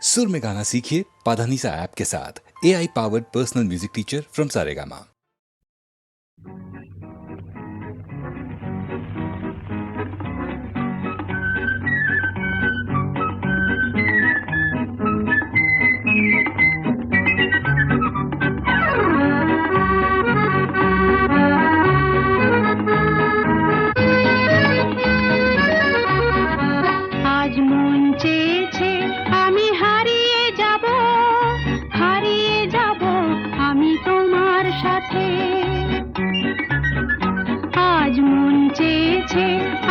सुर में गाना सीखिए पाधानीसा ऐप के साथ। AI powered personal music teacher from Saregama. আজ মন চেয়েছে আমি হারিয়ে যাব আমি তোমার সাথে। আজ মন চেয়েছে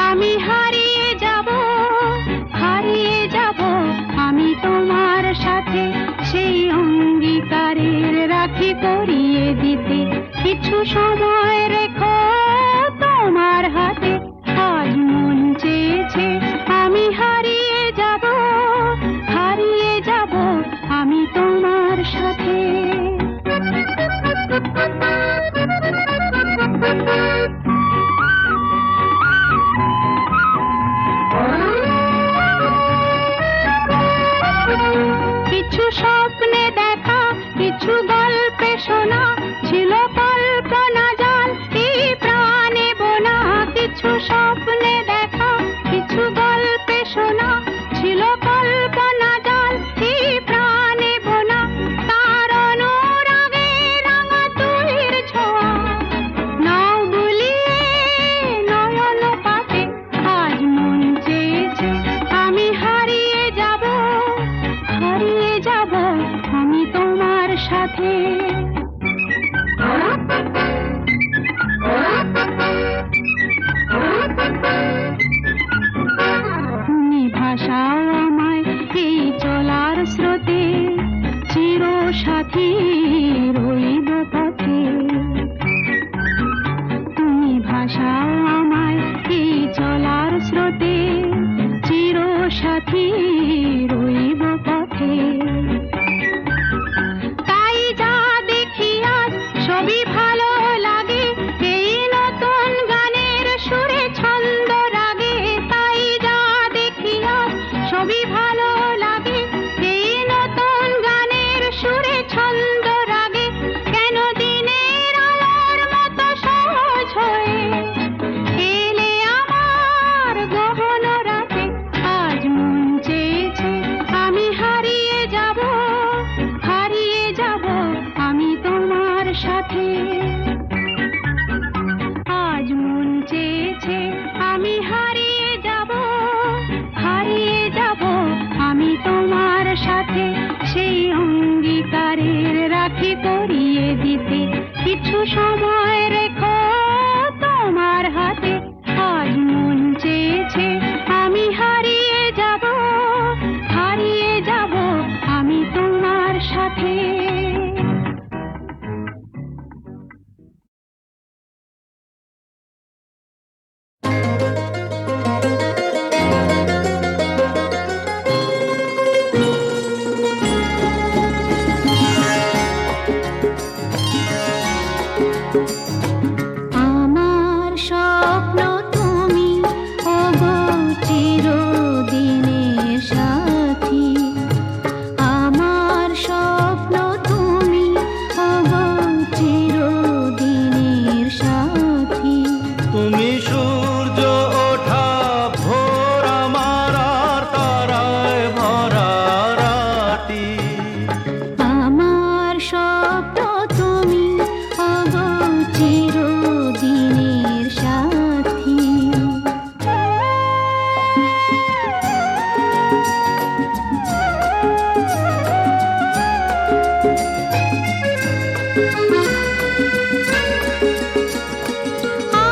আমি হারিয়ে যাব আমি তোমার সাথে। সেই অঙ্গীকারের রাখি পরিয়ে দিতে কিছু সময় রেখো তোমার হাতে। আজ মন চেয়েছে আমি হারিয়ে যাব আমি তোমার সাথে। কিছু স্বপ্নে দেখা, কিছু গল্পে শোনা, ছিল কল্পনা জাল এই প্রাণে বোনা। কিছু স্বপ্নে দেখা, কিছু গল্পে শোনা, ছিল কল্পনা জাল এই প্রাণে বোনা। তার অনুরাগে রাঙা তুলির ছোঁয়া নাও বুলিয়ে নয়ন পাতে। আজ মন চেয়েছে আমি হারিয়ে যাব আমি তোমার সাথে। তুমি ভাষাও আমায় এই চলার স্রোতে, চির সাথী রইব পথে। তুমি ভাষাও আমায় এই চলার স্রোতে, চির সাথী রইব পথে। তাই যা দেখি আজ সবই ভালো লাগে, এই নতুন গানের সুরে ছন্দ রাগে। তাই যা দেখি আজ সবই ভালো লাগে, এই নতুন গানের সুরে ছন্দ রাগে। কেন দিনের আলোর মতো সহজ হয়ে এলে আমার গহন রাতে। আজ মন চেয়েছে আমি হারিয়ে যাব আমি তোমার সাথে। আজ মন চেয়েছে আমি হারিয়ে যাব আমি তোমার সাথে। সেই অঙ্গীকারের রাখি পরিয়ে দিতে কিছু সময় রেখো তোমার হাতে। আজ মন চেয়েছে আমি হারিয়ে যাব আমি তোমার সাথে। আমার স্বপ্ন তুমি ওগো চিরদিনের সাথী। আমার স্বপ্ন তুমি ওগো চিরদিনের সাথী। তুমি সূর্য ওঠা ভোর আমার আর তারায় ভরা রাতি। আমার স্বপ্ন তুমি ওগো চিরদিনের সাথী।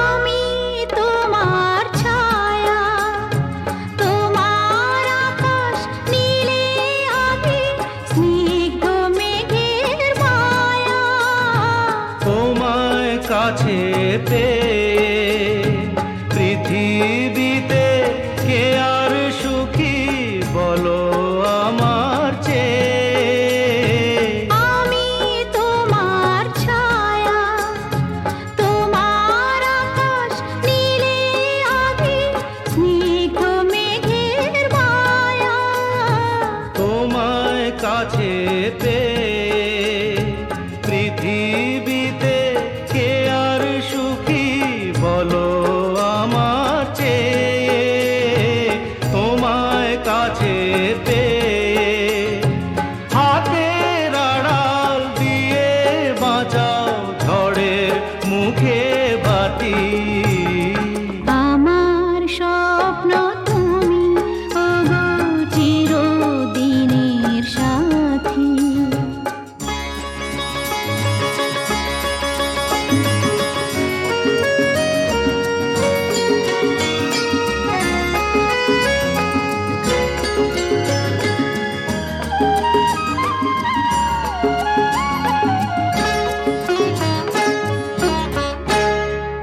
আমি তোমার ছায়া, তোমার আকাশ নীলে আমি স্নিগ্ধ মেঘের মায়া। তোমায় কাছে পেয়ে পৃথিবীতে কে আর সুখী বলো আমার চেয়ে। আমি তোমার ছায়া, তোমার আকাশ নীলে আমি স্নিগ্ধ মেঘের মায়া। তোমায় কাছে পেয়ে। পৃথিবীতে কে আর সুখী বলো আমার চেয়ে, তোমায় কাছে পেয়ে। হাতের আড়াল দিয়ে বাঁচাও ঝড়ের মুখে বাতি। আমার স্বপ্ন তুমি ওগো চিরদিনের সাথী।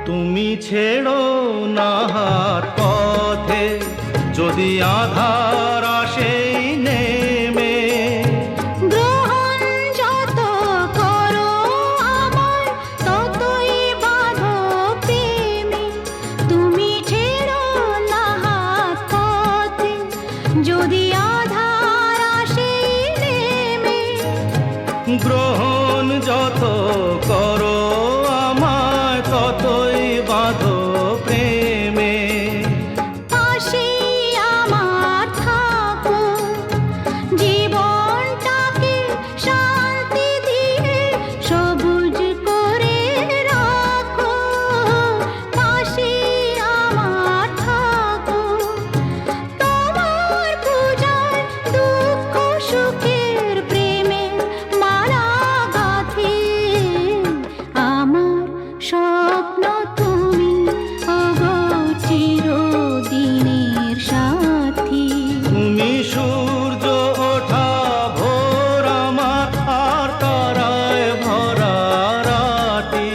তুমি ছেড়ো না হাত পথে, যদি আধার আসে নেমে। গ্রহণ যত করো আমার ততই বাঁধো প্রেমে। তুমি ছেড়ো না হাত পথে, যদি আধার আসে নেমে। গ্রহণ যত করো আমায় ততই বাঁধো প্রেমে। পাশে আমার থাকো, জীবনটাকে শান্তি দিয়ে সবুজ করে রাখো। পাশে আমার থাকো, তোমার পূজায় দুঃখ সুখের প্রেমের মালা গাঁথি। আমার স্বপ্ন তুমি ওগো চিরদিনের সাথী। তুমি সূর্য ওঠা ভোর আমার, আর তারায় ভরা রাতি।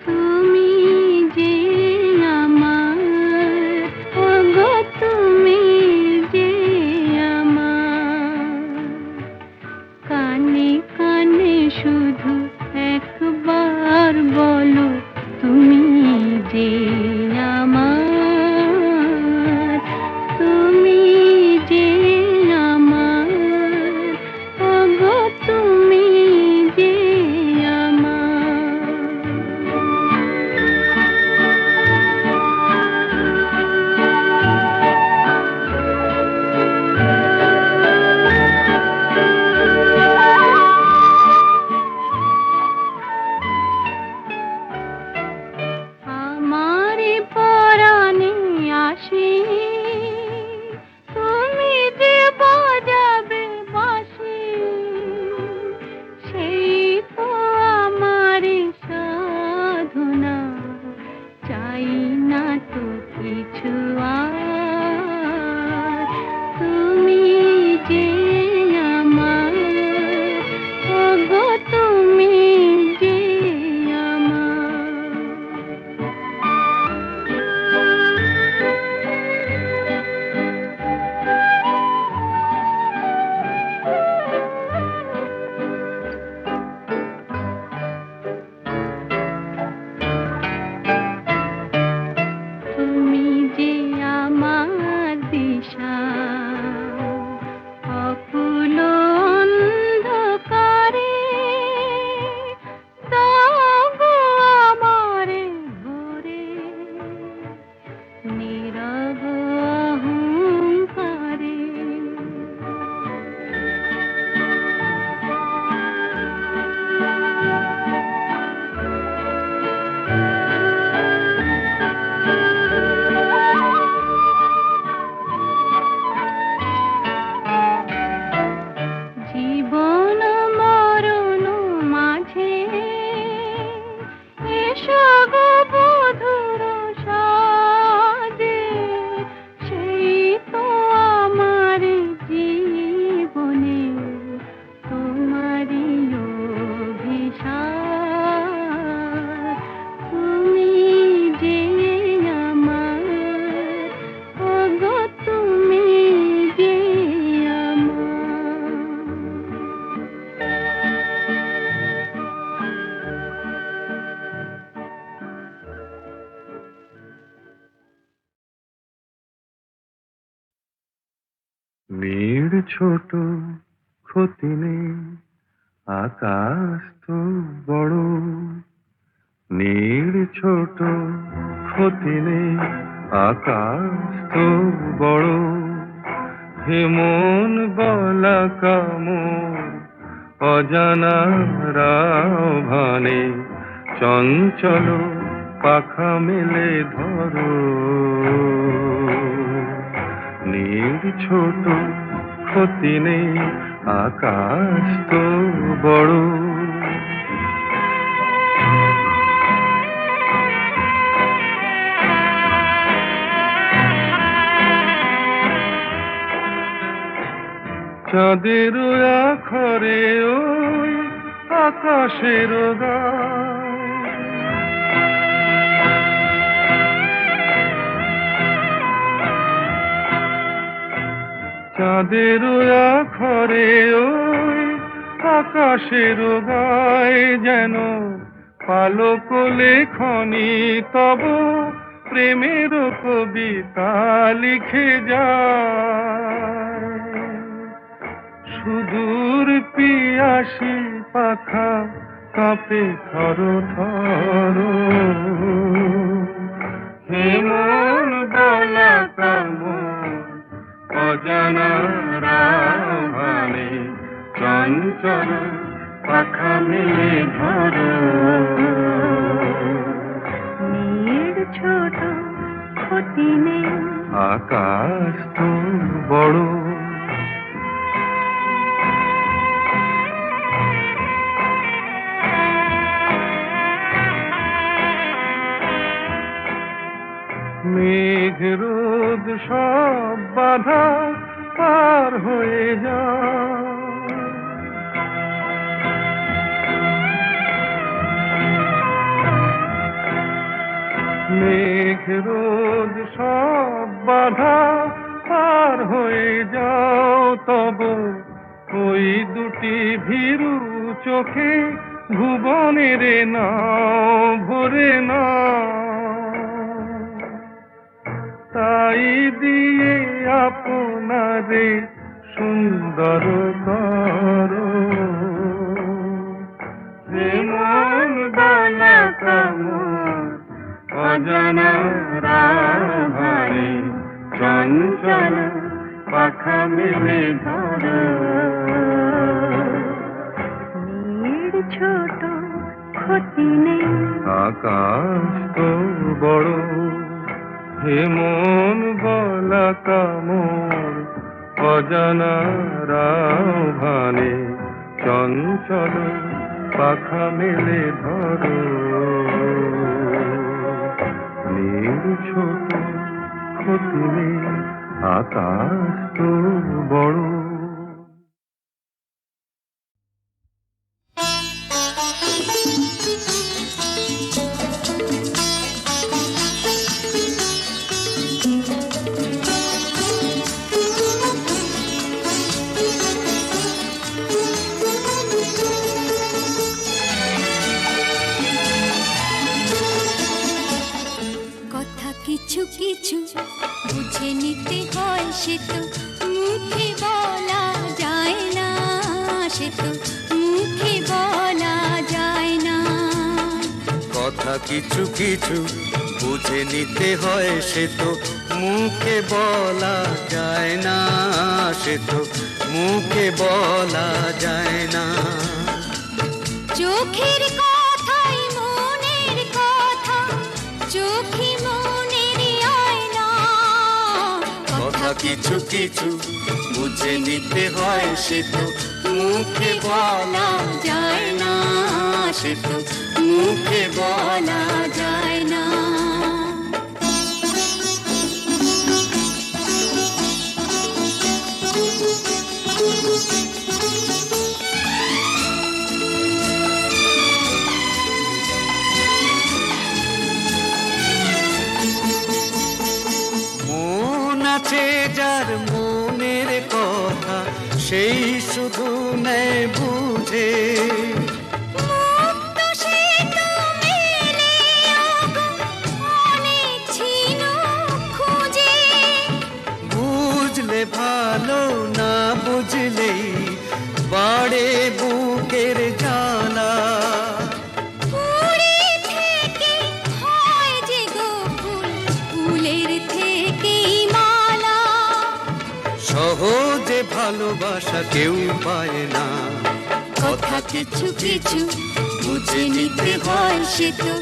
তুমি যে আমার, ওগো তুমি যে আমার, কানে কানে শুধু একবার বলো তুমি যে আমার। তুমি যে আমার, ওগো তুমি যে আমার। ছোট ক্ষতি নেই, আকাশ তো বড়। নীল ছোট ক্ষতি নেই, আকাশ তো বড়। হেমন বলা কামর অজানা রাভানে, চঞ্চল পাখা মেলে ধরো। নীল ছোট ক্ষতি নেই, আকাশ তো বড়। চাঁদের আখরে ওই আকাশের গায়, চাঁদের আখরে ওই আকাশের গায়, যেন পালক লেখনি তব প্রেমের কবিতা লিখে যায়। সুদূর পিয়াসী পাখা কাঁপে থর থর, হেমন বলা কামর অজানা রাভানে, চঞ্চল পাখা মেলে ধরো। নীল ছোট ক্ষতি নেই, আকাশ তো বড়। মেঘ রোদ সব বাধা পার হয়ে যায়, মেঘ রোদ সব বাধা পার হয়ে যাও। তব ওই দুটি ভীরু চোখে ভুবনের নাও ভরে না, তাই দিয়ে আপনারে সুন্দর করো। হেমন বলা কামর অজানা রাভানে, চঞ্চল পাখা মেলে ধরো। নীল ছোট ক্ষতি নেই, আকাশ তো বড়। হেমন বলা কামর অজানা রাভানে, চঞ্চল পাখা মেলে ধরো। নীল ছোট ক্ষতি নেই, আকাশ তো বড়। কিছু কিছু বুঝে নিতে হয়, সে তো মুখে বলা যায় না, সে তো মুখে বলা যায় না। কথা কিছু কিছু বুঝে নিতে হয়, সে তো মুখে বলা যায় না, সে তো মুখে বলা যায় না। চোখের কথাই মনের কথা, চোখে মনের আয়না। কথা কিছু কিছু বুঝে নিতে হয়, সে তো মুখে বলা যায় না, সে তো মুখে বলা যায় না। মন আছে যার মনের কথা, সেই শুধু নেয় বুঝে। বুঝলে ভালো, না বুঝলে বাড়ে বুকের জ্বালা। ফুলে থেকে হয় যে গো ফুল, ফুলের থেকেই মালা। সহজে ভালোবাসা কেউ পায় না, কথা কিছু কিছু বুঝে নিতে হয়, সে তো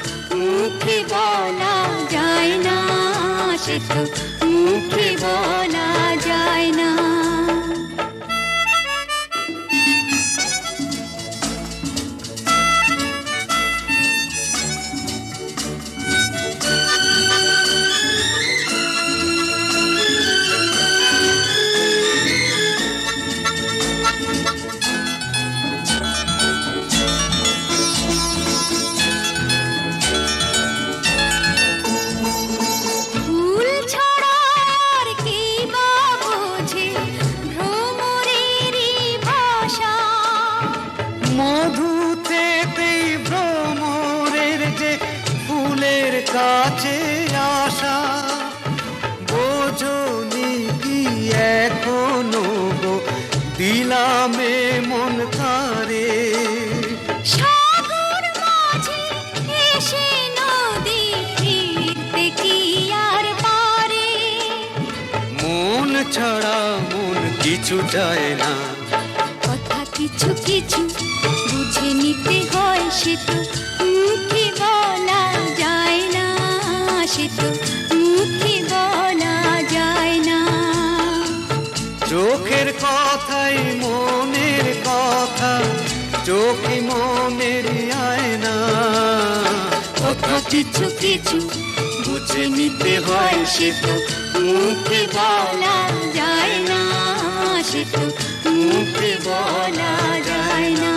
মুখে বলা যায় না, সে তো মুখে বলা যায় না। ফুল ছাড়া আর কি বা বোঝে ভ্রমরেরই ভাষা। মধু থেকেই ভ্রমরের যে ফুলের কাছে আসা। বোঝনি কি এখনো গো দিলামে মন কারে। সাগর মাঝে এসে নদী ফিরতে কি আর পারে। মন ছাড়া মন কিছু চায় না, কথা কিছু কিছু বুঝে নিতে হয়, সে তো মুখে বলা যায় না, সে তো মুখে বলা যায় না। চোখের কথাই মনের কথা, চোখে মনের আয়না। কথা কিছু কিছু বুঝে নিতে হয়, সে তো মুখে বলা যায় না, সে তো মুখে বলা যায় না।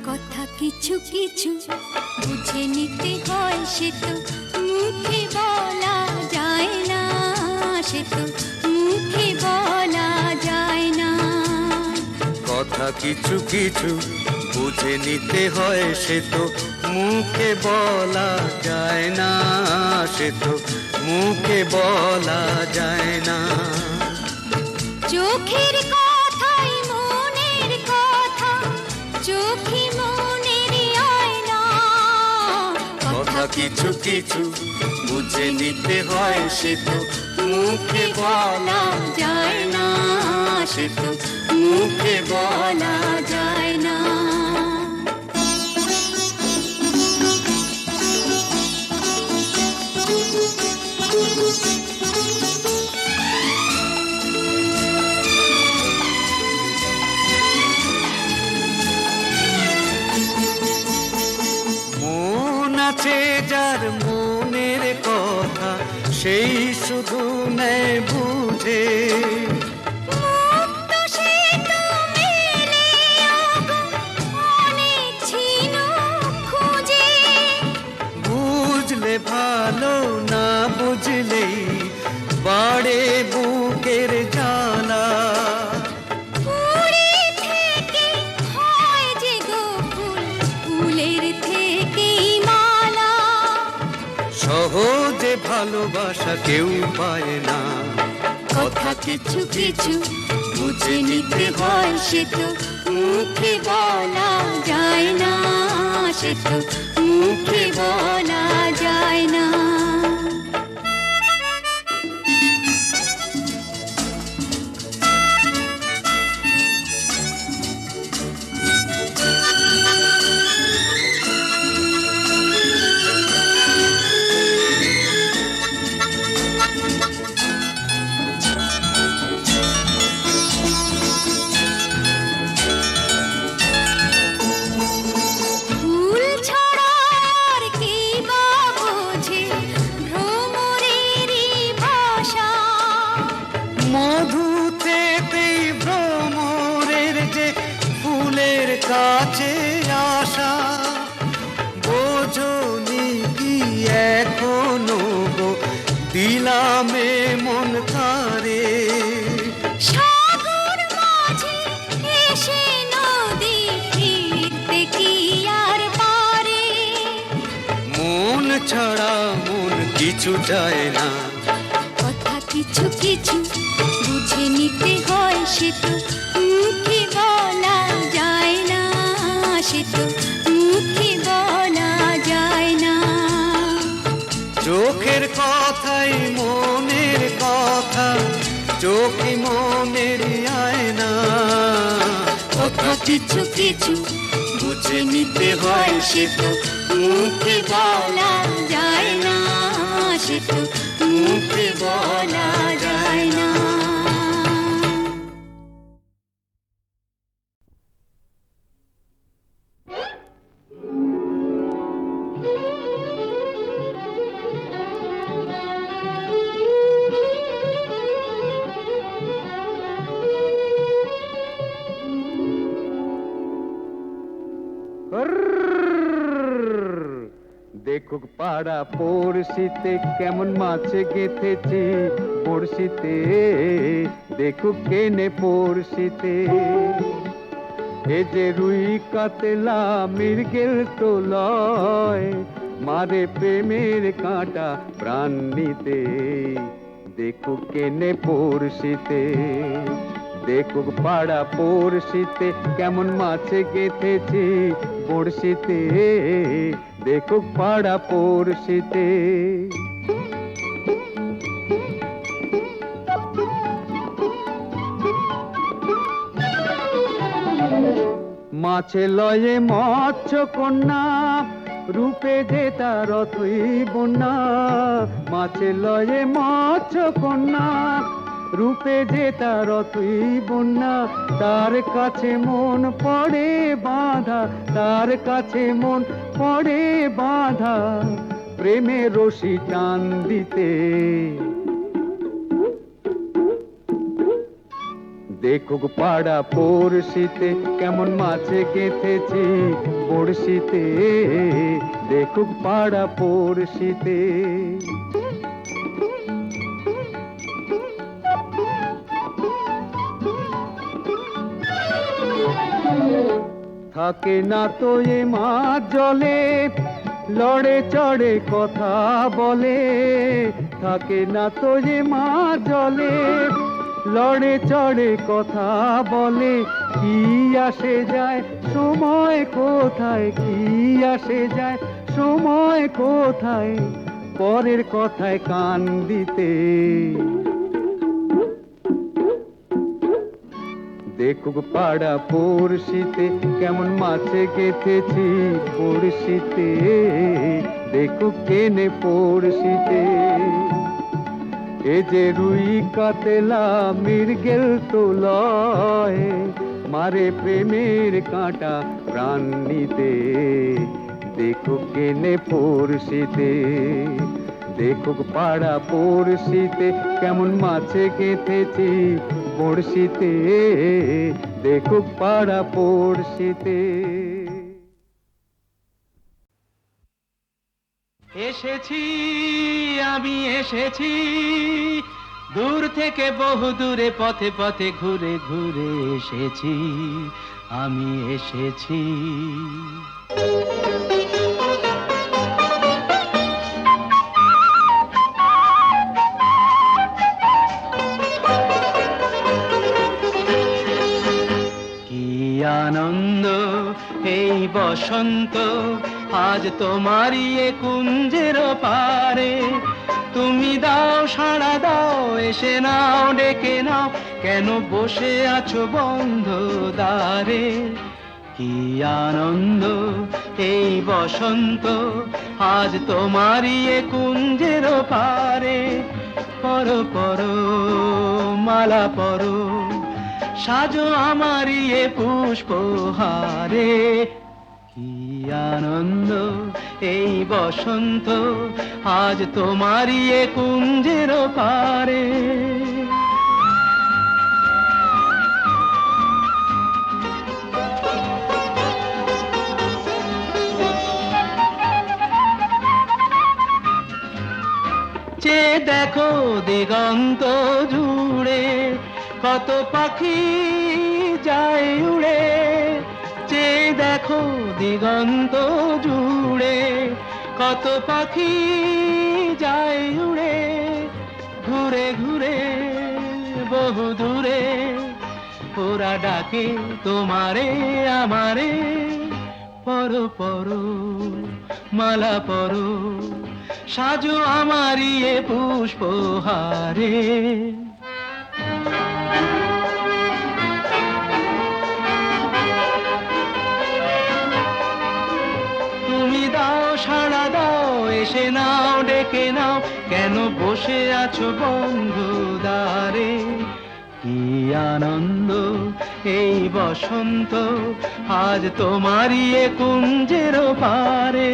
কথা কিছু কিছু বুঝে নিতে হয়, সে তো মুখে বলা যায় না, সে তো মুখে বলা যায় না। কথা কিছু কিছু বুঝে নিতে হয়, সে তো মুখে বলা যায় না, সে তো মুখে বলা যায় না। চোখের কথাই মনের কথা, চোখে মনের আয়না। কথা কিছু কিছু বুঝে নিতে হয়, সে তো মুখে বলা যায় না, সে তো মুখে বলা যায় না। মন আছে যার মনের কথা, সেই শুধু নেয় বুঝে। মুক্ত সে তো মেলে ওগো অনেক ছিল খুঁজে। বুঝলে ভালো, না বুঝলেই বাড়ে বুকের জ্বালা। ফুলে থেকে হয় যে গো ফুল, ফুলের থেকেই মালা। সহজে ভালোবাসা কেউ পায় না, কথা কিছু কিছু বুঝে নিতে হয়, সে তো মুখে বলা যায় না, সে তো মুখে বলা যায় না। ফুল ছাড়া আর কি বা নিলামে মন কারে। সাগর মাঝে এসে নদী ফিরতে কি আর পারে। মন ছাড়া মন কিছু চায় না, কথা কিছু কিছু বুঝে নিতে হয়, সে তো মুখে বলা যায় না, সে তো মুখে বলা যায় না। চোখের কথাই মনের কথা, চোখে মনের আয়না। কথা কিছু কিছু বুঝে নিতে হয়, সে তো মুখে বলা যায় না, সে তো মুখে বলা যায় না। দেখুক পাড়া পড়শিতে কেমন মাছে গেঁথেছি পড়শিতে, দেখুক কেনে পড়শিতে। এ যে রুই কাতলা মৃগেল তো লয়, মারে প্রেমের কাঁটা প্রাণ নিতে, দেখুক কেনে পড়শিতে। দেখুক পাড়া পড়শিতে কেমন মাছে গেঁথেছি বড়শিতে, দেখুক পাড়া পড়শিতে। মাছে লয়ে মৎস্য কন্যা, রূপে যে তার অথই বন্যা। মাছে লয়ে মৎস্য কন্যা, রূপে যে তার অথই বন্যা। তার কাছে মন পড়ে বাঁধা, তার কাছে মন পড়ে বাঁধা, প্রেমের রশি টান দিতে। দেখুক পাড়া পড়শিতে কেমন মাছে গেঁথেছি বড়শিতে, দেখুক পাড়া পড়শিতে। থাকে না তো এ মাছ জলে, লড়ে চড়ে কথা বলে। থাকে না তো এ মাছ জলে, লড়ে চড়ে কথা বলে। কি আসে যায় সময় কোথায়, কি আসে যায় সময় কোথায়, পরের কথায় কান দিতে। দেখুক পাড়া পড়শিতে কেমন মাছে গেঁথেছি পড়শিতে, দেখুক কেনে পড়শিতে। এ যে রুই কাতলা মৃগেল তো লয়, মারে প্রেমের কাঁটা প্রাণ নিতে, দেখুক কেনে পড়শিতে। দেখুক পাড়া পড়শিতে কেমন মাছে গেঁথেছি বড়শিতে, দেখুক পাড়া পড়শিতে। এসেছি আমি এসেছি, দূর থেকে বহু দূরে পথে পথে ঘুরে ঘুরে এসেছি, আমি এসেছি। কি আনন্দ এই বসন্ত, আজ তোমারই এ কুঞ্জের পারে। তুমি দাও সাড়া দাও, এসে নাও ডেকে নাও, কেন বসে আছো বন্ধ দ্বারে। কি আনন্দ এই বসন্ত, আজ তোমারই এ কুঞ্জের পারে। পরো পরো মালা পরো, সাজো আমারই এ পুষ্পহারে। কি আনন্দ এই বসন্ত, আজ তোমারই এ কুঞ্জের পারে। চেয়ে দেখো দিগন্ত জুড়ে, কত পাখি যায় উড়ে। চেয়ে দেখো দিগন্ত জুড়ে, কত পাখি যায় উড়ে। ঘুরে ঘুরে বহু দূরে, ওরা ডাকে তোমারে আমারে। পরো পরো মালা পরো, সাজো আমারি এ পুষ্পহারে। তুমি দাও সাড়া দাও, এসে নাও ডেকে নাও, কেন বসে আছো বন্ধ দ্বারে। কি আনন্দ এই বসন্ত, আজ তোমারই এ কুঞ্জের পারে।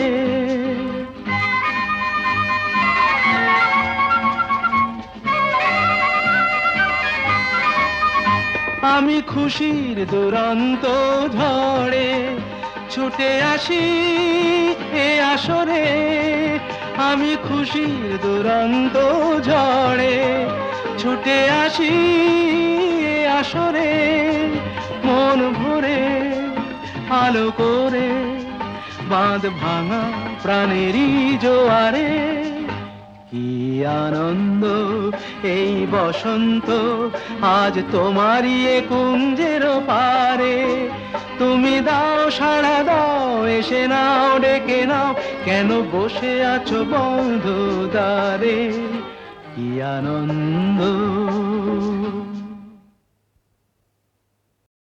আমি খুশির দুরন্ত ঝড়ে ছুটে আসি এ আসরে। আমি খুশির দুরন্ত ঝড়ে ছুটে আসি এ আসরে। মন ভরে আলো করে বাঁধ ভাঙা প্রাণেরই জোয়ারে। কি আনন্দ এই বসন্ত, আজ তোমারই এ কুঞ্জের পারে। তুমি দাও সাড়া দাও, এসে নাও ডেকে নাও, কেন বসে আছো বন্ধ দ্বারে। কি আনন্দ।